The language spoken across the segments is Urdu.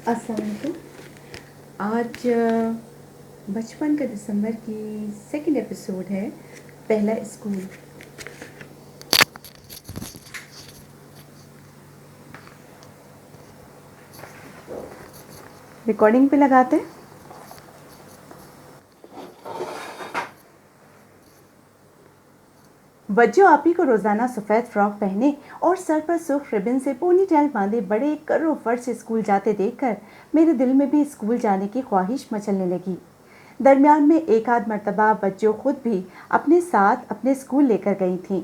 السلام علیکم. آج بچپن کا دسمبر کی سیکنڈ ایپیسوڈ ہے، پہلا اسکول. ریکارڈنگ پہ لگاتے. وجو آپی کو روزانہ سفید فراک پہنے اور سر پر سرخ ربن سے پونی ٹیل باندھے بڑے کرو فر سے اسکول جاتے دیکھ کر میرے دل میں بھی اسکول جانے کی خواہش مچلنے لگی. درمیان میں ایک آدھ مرتبہ بچوں خود بھی اپنے ساتھ اپنے اسکول لے کر گئی تھیں.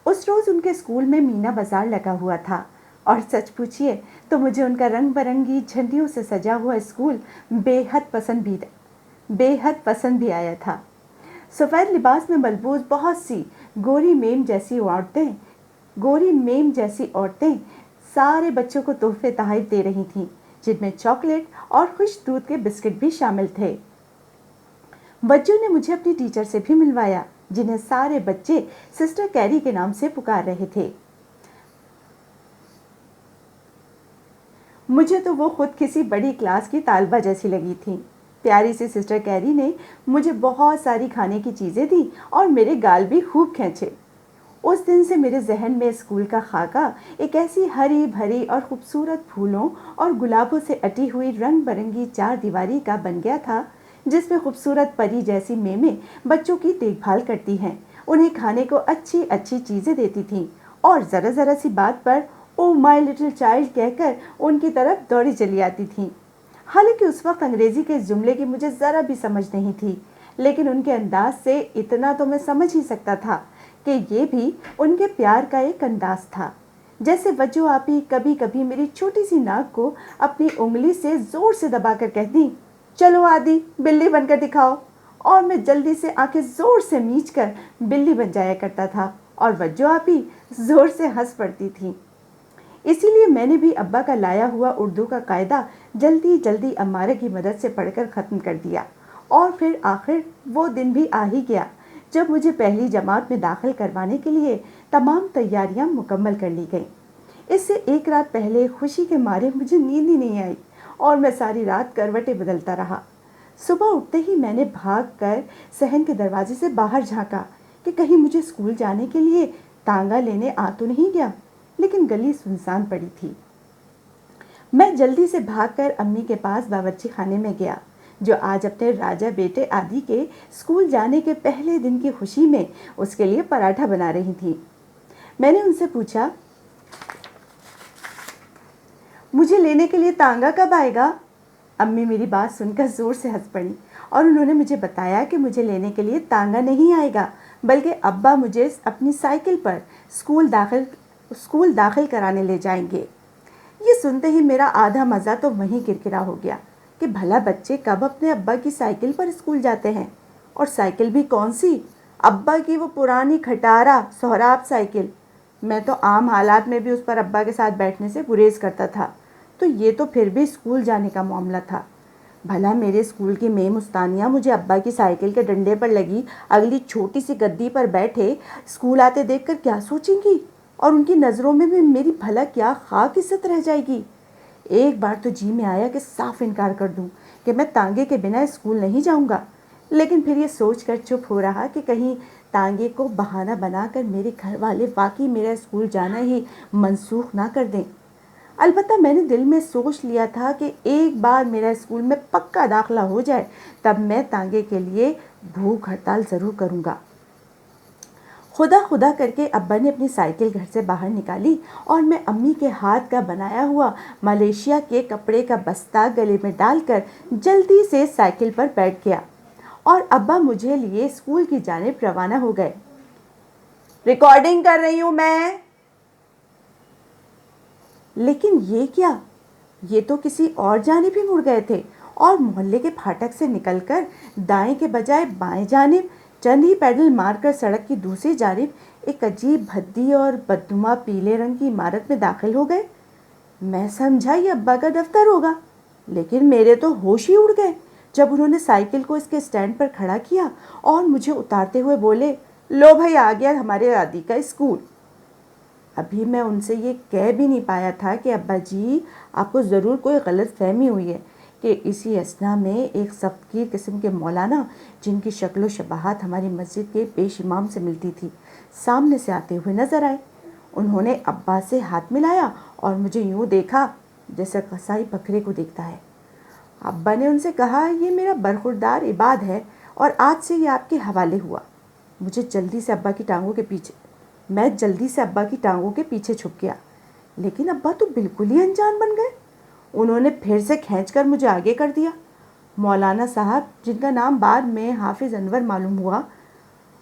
اس روز ان کے اسکول میں مینا بازار لگا ہوا تھا اور سچ پوچھیے تو مجھے ان کا رنگ برنگی جھنڈیوں سے سجا ہوا اسکول بے حد پسند بھی آیا تھا. سفید لباس میں ملبوس بہت سی گوری میم جیسی عورتیں سارے بچوں کو تحفے تحائف دے رہی تھیں، جن میں چاکلیٹ اور خشک دودھ کے بسکٹ بھی شامل تھے. بچوں نے مجھے اپنی ٹیچر سے بھی ملوایا، جنہیں سارے بچے سسٹر کیری کے نام سے پکار رہے تھے. مجھے تو وہ خود کسی بڑی کلاس کی طالبہ جیسی لگی تھی. پیاری سی سسٹر کیری نے مجھے بہت ساری کھانے کی چیزیں دیں اور میرے گال بھی خوب کھینچے. اس دن سے میرے ذہن میں اسکول کا خاکہ ایک ایسی ہری بھری اور خوبصورت پھولوں اور گلابوں سے اٹی ہوئی رنگ برنگی چار دیواری کا بن گیا تھا، جس میں خوبصورت پری جیسی میمیں بچوں کی دیکھ بھال کرتی ہیں، انہیں کھانے کو اچھی اچھی چیزیں دیتی تھیں اور ذرا ذرا سی بات پر او مائی لٹل چائلڈ کہہ کر ان کی طرف دوڑی چلی آتی تھیں. حالانکہ اس وقت انگریزی کے اس جملے کی مجھے ذرا بھی سمجھ نہیں تھی، لیکن ان کے انداز سے اتنا تو میں سمجھ ہی سکتا تھا کہ یہ بھی ان کے پیار کا ایک انداز تھا. جیسے وجو آپی کبھی کبھی میری چھوٹی سی ناک کو اپنی انگلی سے زور سے دبا کر کہتی، چلو آدی بلی بن کر دکھاؤ، اور میں جلدی سے آنکھیں زور سے میچ کر بلی بن جایا کرتا تھا اور وجو آپی زور سے ہنس پڑتی تھی. اسی لیے میں نے بھی ابا کا لایا ہوا اردو کا قاعدہ جلدی امارہ کی مدد سے پڑھ کر ختم کر دیا. اور پھر آخر وہ دن بھی آ ہی گیا جب مجھے پہلی جماعت میں داخل کروانے کے لیے تمام تیاریاں مکمل کر لی گئیں. اس سے ایک رات پہلے خوشی کے مارے مجھے نیند ہی نہیں آئی اور میں ساری رات کروٹیں بدلتا رہا. صبح اٹھتے ہی میں نے بھاگ کر صحن کے دروازے سے باہر جھانکا کہ کہیں مجھے اسکول جانے کے لیے تانگا لینے آ تو نہیں گیا، لیکن گلی سنسان پڑی تھی. میں جلدی سے بھاگ کر امی کے پاس باورچی خانے میں گیا، جو آج اپنے راجا بیٹے آدی کے اسکول جانے کے پہلے دن کی خوشی میں اس کے لیے پراٹھا بنا رہی تھی. میں نے ان سے پوچھا، مجھے لینے کے لیے تانگا کب آئے گا؟ امی میری بات سن کر زور سے ہنس پڑی اور انہوں نے مجھے بتایا کہ مجھے لینے کے لیے تانگا نہیں آئے گا، بلکہ ابا مجھے اپنی سائیکل پر اسکول داخل کرانے لے جائیں گے. یہ سنتے ہی میرا آدھا مزہ تو وہیں کرکرا ہو گیا کہ بھلا بچے کب اپنے ابا کی سائیکل پر اسکول جاتے ہیں، اور سائیکل بھی کون سی؟ ابا کی وہ پرانی کھٹارا سہراب سائیکل. میں تو عام حالات میں بھی اس پر ابا کے ساتھ بیٹھنے سے گریز کرتا تھا، تو یہ تو پھر بھی اسکول جانے کا معاملہ تھا. بھلا میرے اسکول کی میم استانیہ مجھے ابا کی سائیکل کے ڈنڈے پر لگی اگلی چھوٹی سی گدی پر بیٹھے اسکول آتے دیکھ کر کیا سوچیں گی، اور ان کی نظروں میں بھی میری بھلا کیا خاک عزت رہ جائے گی. ایک بار تو جی میں آیا کہ صاف انکار کر دوں کہ میں تانگے کے بنا اسکول نہیں جاؤں گا، لیکن پھر یہ سوچ کر چپ ہو رہا کہ کہیں تانگے کو بہانہ بنا کر میرے گھر والے واقعی میرا اسکول جانا ہی منسوخ نہ کر دیں. البتہ میں نے دل میں سوچ لیا تھا کہ ایک بار میرا اسکول میں پکا داخلہ ہو جائے تب میں تانگے کے لیے بھوک ہڑتال ضرور کروں گا. خدا کر کے ابا نے اپنی سائیکل گھر سے باہر نکالی اور میں امی کے ہاتھ کا بنایا ہوا ملیشیا کے کپڑے کا بستہ گلے میں ڈال کر جلدی سے سائیکل پر بیٹھ گیا اور ابا مجھے لیے اسکول کی جانب روانہ ہو گئے. ریکارڈنگ کر رہی ہوں میں. لیکن یہ کیا؟ یہ تو کسی اور جانب ہی مڑ گئے تھے اور محلے کے پھاٹک سے نکل کر دائیں کے بجائے بائیں جانب چند ہی پیڈل مار کر سڑک کی دوسری جانب ایک عجیب بھدی اور بدنما پیلے رنگ کی عمارت میں داخل ہو گئے. میں سمجھا یہ ابا کا دفتر ہوگا، لیکن میرے تو ہوش ہی اڑ گئے جب انہوں نے سائیکل کو اس کے اسٹینڈ پر کھڑا کیا اور مجھے اتارتے ہوئے بولے، لو بھائی آ گیا ہمارے آدی کا اسکول. ابھی میں ان سے یہ کہہ بھی نہیں پایا تھا کہ ابا جی آپ کو ضرور کوئی غلط فہمی ہوئی ہے، کہ اسی اثنا میں ایک سختگیر قسم کے مولانا، جن کی شکل و شباہت ہماری مسجد کے پیش امام سے ملتی تھی، سامنے سے آتے ہوئے نظر آئے۔ انہوں نے ابا سے ہاتھ ملایا اور مجھے یوں دیکھا جیسے قصائی بکرے کو دیکھتا ہے۔ ابا نے ان سے کہا، یہ میرا برخوردار عباد ہے اور آج سے یہ آپ کے حوالے ہوا۔ میں جلدی سے ابا کی ٹانگوں کے پیچھے چھپ گیا، لیکن ابا تو بالکل ہی انجان بن گئے۔ انہوں نے پھر سے کھینچ کر مجھے آگے کر دیا۔ مولانا صاحب، جن کا نام بعد میں حافظ انور معلوم ہوا،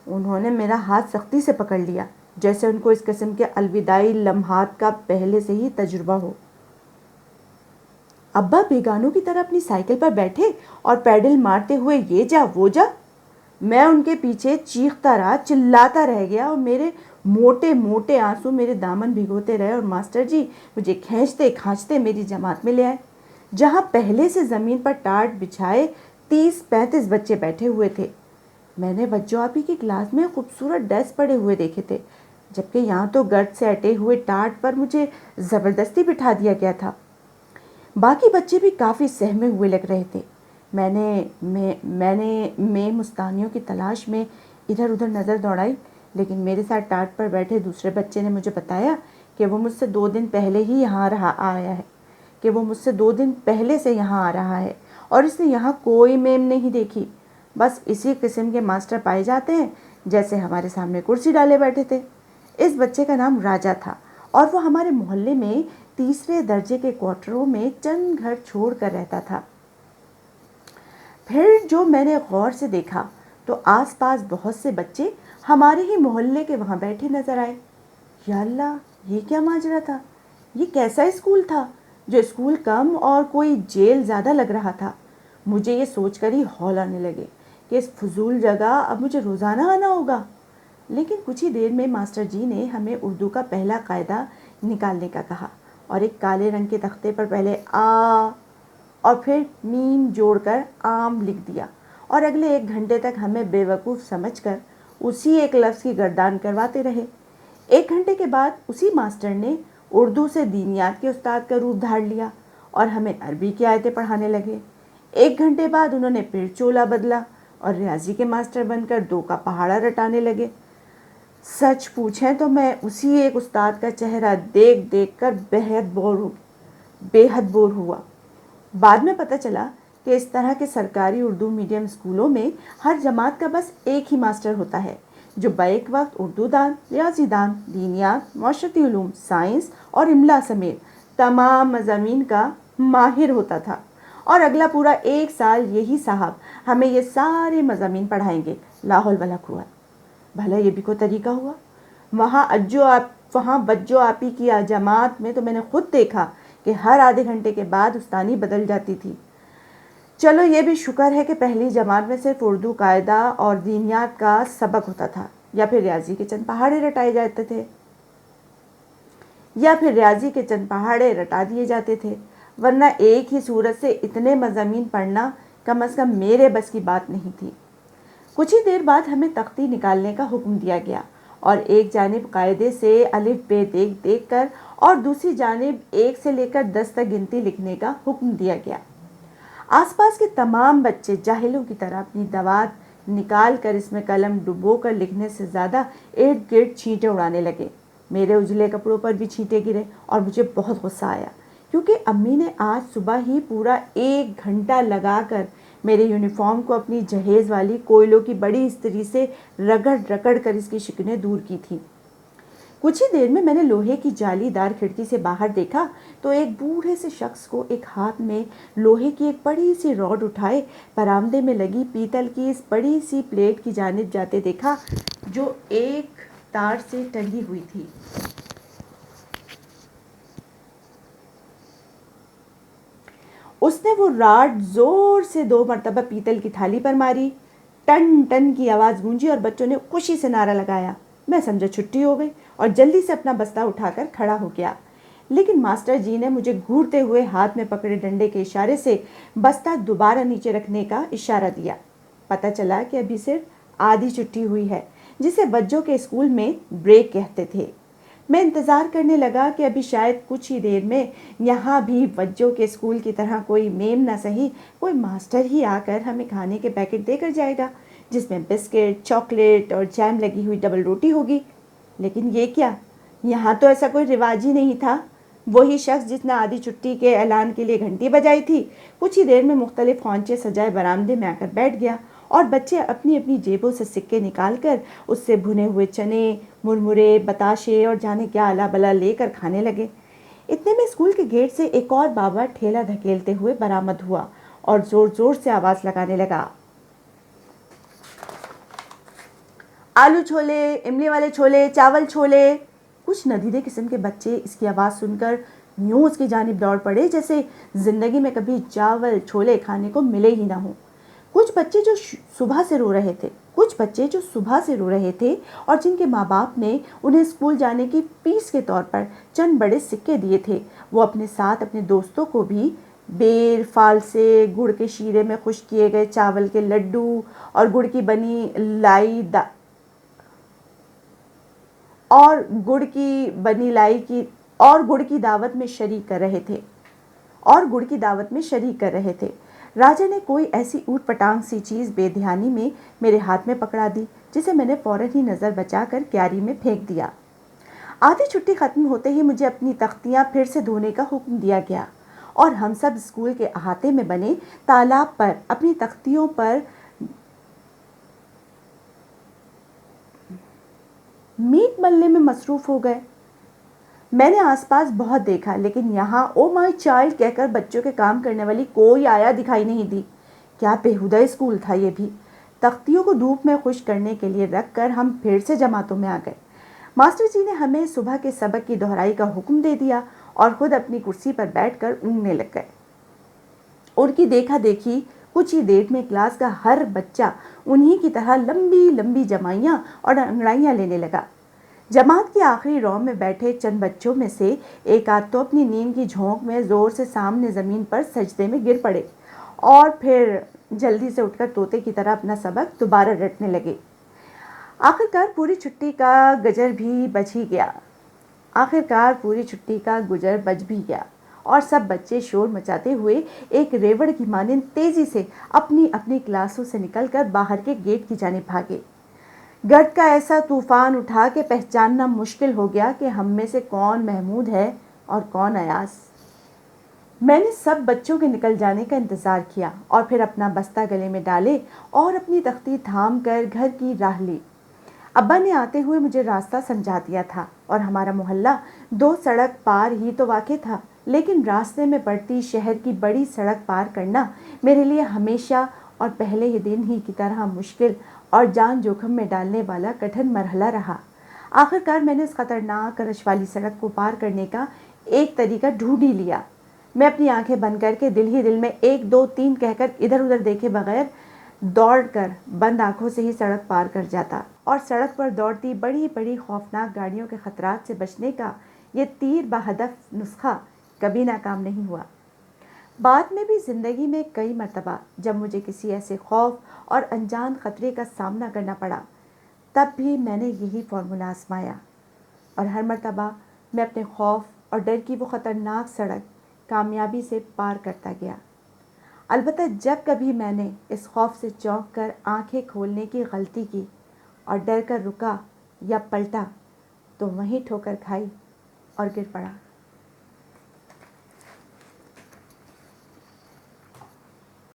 انہوں نے میرا ہاتھ سختی سے پکڑ لیا، جیسے ان کو اس قسم کے الوداعی لمحات کا پہلے سے ہی تجربہ ہو۔ ابا بیگانوں کی طرح اپنی سائیکل پر بیٹھے اور پیڈل مارتے ہوئے یہ جا وہ جا۔ میں ان کے پیچھے چیختا رہا، چلاتا رہ گیا، اور میرے موٹے موٹے آنسو میرے دامن بھگوتے رہے، اور ماسٹر جی مجھے کھینچتے کھانچتے میری جماعت میں لے آئے، جہاں پہلے سے زمین پر ٹاٹ بچھائے 30-35 بچے بیٹھے ہوئے تھے۔ میں نے بچوں آپی کی کلاس میں خوبصورت ڈیسک پڑے ہوئے دیکھے تھے، جبکہ یہاں تو گرد سے اٹے ہوئے ٹاٹ پر مجھے زبردستی بٹھا دیا گیا تھا۔ باقی بچے بھی کافی سہمے ہوئے لگ رہے تھے۔ میں مستانیوں کی تلاش میں ادھر ادھر نظر دوڑائی، لیکن میرے ساتھ ٹاٹ پر بیٹھے دوسرے بچے نے مجھے بتایا کہ وہ مجھ سے 2 دن پہلے ہی یہاں آ رہا ہے اور اس نے یہاں کوئی میم نہیں دیکھی۔ بس اسی قسم کے ماسٹر پائے جاتے ہیں جیسے ہمارے سامنے کرسی ڈالے بیٹھے تھے۔ اس بچے کا نام راجا تھا اور وہ ہمارے محلے میں 3 درجے کے کوارٹروں میں چند گھر چھوڑ کر رہتا تھا۔ پھر جو میں نے غور سے دیکھا تو آس پاس بہت سے بچے ہمارے ہی محلے کے وہاں بیٹھے نظر آئے۔ یا اللہ، یہ کیا ماجرا تھا؟ یہ کیسا اسکول تھا جو اسکول کم اور کوئی جیل زیادہ لگ رہا تھا؟ مجھے یہ سوچ کر ہی ہول آنے لگے کہ اس فضول جگہ اب مجھے روزانہ آنا ہوگا۔ لیکن کچھ ہی دیر میں ماسٹر جی نے ہمیں اردو کا پہلا قاعدہ نکالنے کا کہا اور ایک کالے رنگ کے تختے پر پہلے آ اور پھر میم جوڑ کر عام لکھ دیا، اور اگلے 1 گھنٹے تک ہمیں بے وقوف سمجھ کر اسی ایک لفظ کی گردان کرواتے رہے۔ 1 گھنٹے کے بعد اسی ماسٹر نے اردو سے دینیات کے استاد کا روپ دھار لیا اور ہمیں عربی کی آیتیں پڑھانے لگے۔ 1 گھنٹے بعد انہوں نے پھر چولا بدلا اور ریاضی کے ماسٹر بن کر 2 کا پہاڑا رٹانے لگے۔ سچ پوچھیں تو میں اسی ایک استاد کا چہرہ دیکھ دیکھ کر بے حد بور ہوا۔ بعد میں پتہ چلا کہ اس طرح کے سرکاری اردو میڈیم اسکولوں میں ہر جماعت کا بس ایک ہی ماسٹر ہوتا ہے، جو بیک وقت اردو دان، ریاضی دان، دینیات، معاشرتی علوم، سائنس اور املا سمیت تمام مضامین کا ماہر ہوتا تھا، اور اگلا پورا 1 سال یہی صاحب ہمیں یہ سارے مضامین پڑھائیں گے۔ لا حول ولا قوت۔ بھلا یہ بھی کوئی طریقہ ہوا؟ وہاں بجو آپی کی جماعت میں تو میں نے خود دیکھا کہ ہر آدھے گھنٹے کے بعد استانی بدل جاتی تھی۔ چلو یہ بھی شکر ہے کہ پہلی جماعت میں صرف اردو قاعدہ اور دینیات کا سبق ہوتا تھا، یا پھر ریاضی کے چند پہاڑے رٹا دیے جاتے تھے، ورنہ ایک ہی صورت سے اتنے مضامین پڑھنا کم از کم میرے بس کی بات نہیں تھی۔ کچھ ہی دیر بعد ہمیں تختی نکالنے کا حکم دیا گیا اور ایک جانب قاعدے سے الف بے دیکھ دیکھ کر اور دوسری جانب 1 سے لے کر 10 تک گنتی لکھنے کا حکم دیا گیا۔ آس پاس کے تمام بچے جاہلوں کی طرح اپنی دوات نکال کر اس میں قلم ڈبو کر لکھنے سے زیادہ ارد گرد چھینٹے اڑانے لگے۔ میرے اجلے کپڑوں پر بھی چھینٹے گرے اور مجھے بہت غصہ آیا، کیونکہ امی نے آج صبح ہی پورا 1 گھنٹہ لگا کر میرے یونیفارم کو اپنی جہیز والی کوئلوں کی بڑی استری سے رگڑ رگڑ کر اس کی شکنیں دور کی تھی۔ کچھ ہی دیر میں نے لوہے کی جالی دار کھڑکی سے باہر دیکھا تو ایک بوڑھے سے شخص کو ایک ہاتھ میں لوہے کی ایک بڑی سی راڈ اٹھائے برآمدے میں لگی پیتل کی اس بڑی سی پلیٹ کی جانب جاتے دیکھا، جو ایک تار سے ٹنگی ہوئی تھی۔ اس نے وہ راڈ زور سے 2 مرتبہ پیتل کی تھالی پر ماری، ٹن ٹن کی آواز گونجی اور بچوں نے خوشی سے نعرہ لگایا۔ میں سمجھا چھٹی ہو گئی اور جلدی سے اپنا بستہ اٹھا کر کھڑا ہو گیا، لیکن ماسٹر جی نے مجھے گھورتے ہوئے ہاتھ میں پکڑے ڈنڈے کے اشارے سے بستہ دوبارہ نیچے رکھنے کا اشارہ دیا۔ پتہ چلا کہ ابھی صرف آدھی چھٹی ہوئی ہے، جسے بچوں کے اسکول میں بریک کہتے تھے۔ میں انتظار کرنے لگا کہ ابھی شاید کچھ ہی دیر میں یہاں بھی بچوں کے اسکول کی طرح کوئی میم نہ سہی کوئی ماسٹر ہی آ کر ہمیں کھانے کے پیکٹ دے کر جائے گا، جس میں بسکٹ، چاکلیٹ اور جیم لگی ہوئی ڈبل روٹی ہوگی۔ لیکن یہ کیا؟ یہاں تو ایسا کوئی رواج ہی نہیں تھا۔ وہی شخص جس نے آدھی چھٹی کے اعلان کے لیے گھنٹی بجائی تھی، کچھ ہی دیر میں مختلف خوانچے سجائے برآمدے میں آ کر بیٹھ گیا، اور بچے اپنی اپنی جیبوں سے سکے نکال کر اس سے بھنے ہوئے چنے، مرمرے، بتاشے اور جانے کیا الا بلا لے کر کھانے لگے۔ اتنے میں اسکول کے گیٹ سے ایک اور بابا ٹھیلا دھکیلتے ہوئے برآمد ہوا اور زور زور سے آواز لگانے لگا، آلو چھولے، املی والے چھولے، چاول چھولے۔ کچھ ندیدے قسم کے بچے اس کی آواز سن کر یوں اس کی جانب دوڑ پڑے جیسے زندگی میں کبھی چاول چھولے کھانے کو ملے ہی نہ ہوں۔ کچھ بچے جو صبح سے رو رہے تھے اور جن کے ماں باپ نے انہیں اسکول جانے کی فیس کے طور پر چند بڑے سکے دیے تھے، وہ اپنے ساتھ اپنے دوستوں کو بھی بیر، فالسے، گڑ کے شیرے میں خشک کیے گئے چاول کے لڈو اور گڑ کی بنی دعوت میں شریک کر رہے تھے۔ راجا نے کوئی ایسی اوٹ پٹانگ سی چیز بے دھیانی میں میرے ہاتھ میں پکڑا دی، جسے میں نے فوراً ہی نظر بچا کر کیاری میں پھینک دیا۔ آدھی چھٹی ختم ہوتے ہی مجھے اپنی تختیاں پھر سے دھونے کا حکم دیا گیا، اور ہم سب اسکول کے احاطے میں بنے تالاب پر اپنی تختیوں پر میٹ ملنے میں مصروف ہو گئے۔ میں نے آس پاس بہت دیکھا، لیکن یہاں او مائی چائلڈ کہہ کر بچوں کے کام کرنے والی کوئی آیا دکھائی نہیں دی۔ کیا بےہودہ اسکول تھا یہ بھی۔ تختیوں کو دھوپ میں خشک کرنے کے لیے رکھ کر ہم پھر سے جماعتوں میں آ گئے۔ ماسٹر جی نے ہمیں صبح کے سبق کی دہرائی کا حکم دے دیا اور خود اپنی کرسی پر بیٹھ کر اونگنے لگ گئے۔ ان کی دیکھا دیکھی کچھ ہی دیر میں کلاس کا ہر بچہ انہی کی طرح لمبی لمبی جمائیاں اور انگڑائیاں لینے لگا۔ جماعت کی آخری رو میں بیٹھے چند بچوں میں سے ایک آدھ تو اپنی نیند کی جھونک میں زور سے سامنے زمین پر سجدے میں گر پڑے، اور پھر جلدی سے اٹھ کر طوطے کی طرح اپنا سبق دوبارہ رٹنے لگے۔ آخرکار پوری چھٹی کا گجر بج بھی گیا اور سب بچے شور مچاتے ہوئے ایک ریوڑ کی مانند تیزی سے اپنی اپنی کلاسوں سے نکل کر باہر کے گیٹ کی جانب بھاگے۔ گرد کا ایسا طوفان اٹھا کہ پہچاننا مشکل ہو گیا کہ ہم میں سے کون محمود ہے اور کون ایاز۔ میں نے سب بچوں کے نکل جانے کا انتظار کیا اور پھر اپنا بستہ گلے میں ڈالے اور اپنی تختی تھام کر گھر کی راہ لی۔ ابا نے آتے ہوئے مجھے راستہ سمجھا دیا تھا اور ہمارا محلہ 2 سڑک پار ہی تو واقع تھا، لیکن راستے میں پڑتی شہر کی بڑی سڑک پار کرنا میرے لیے ہمیشہ اور پہلے ہی دن ہی کی طرح مشکل اور جان جوخم میں ڈالنے والا کٹھن مرحلہ رہا۔ آخرکار میں نے اس خطرناک رش والی سڑک کو پار کرنے کا ایک طریقہ ڈھونڈ ہی لیا۔ میں اپنی آنکھیں بند کر کے دل ہی دل میں 1 2 3 کہہ کر ادھر ادھر دیکھے بغیر دوڑ کر بند آنکھوں سے ہی سڑک پار کر جاتا، اور سڑک پر دوڑتی بڑی بڑی خوفناک گاڑیوں کے خطرات سے بچنے کا یہ تیر بہدف نسخہ کبھی ناکام نہیں ہوا۔ بعد میں بھی زندگی میں کئی مرتبہ جب مجھے کسی ایسے خوف اور انجان خطرے کا سامنا کرنا پڑا، تب بھی میں نے یہی فارمولہ آزمایا، اور ہر مرتبہ میں اپنے خوف اور ڈر کی وہ خطرناک سڑک کامیابی سے پار کرتا گیا۔ البتہ جب کبھی میں نے اس خوف سے چونک کر آنکھیں کھولنے کی غلطی کی اور ڈر کر رکا یا پلٹا، تو وہیں ٹھوکر کھائی اور گر پڑا۔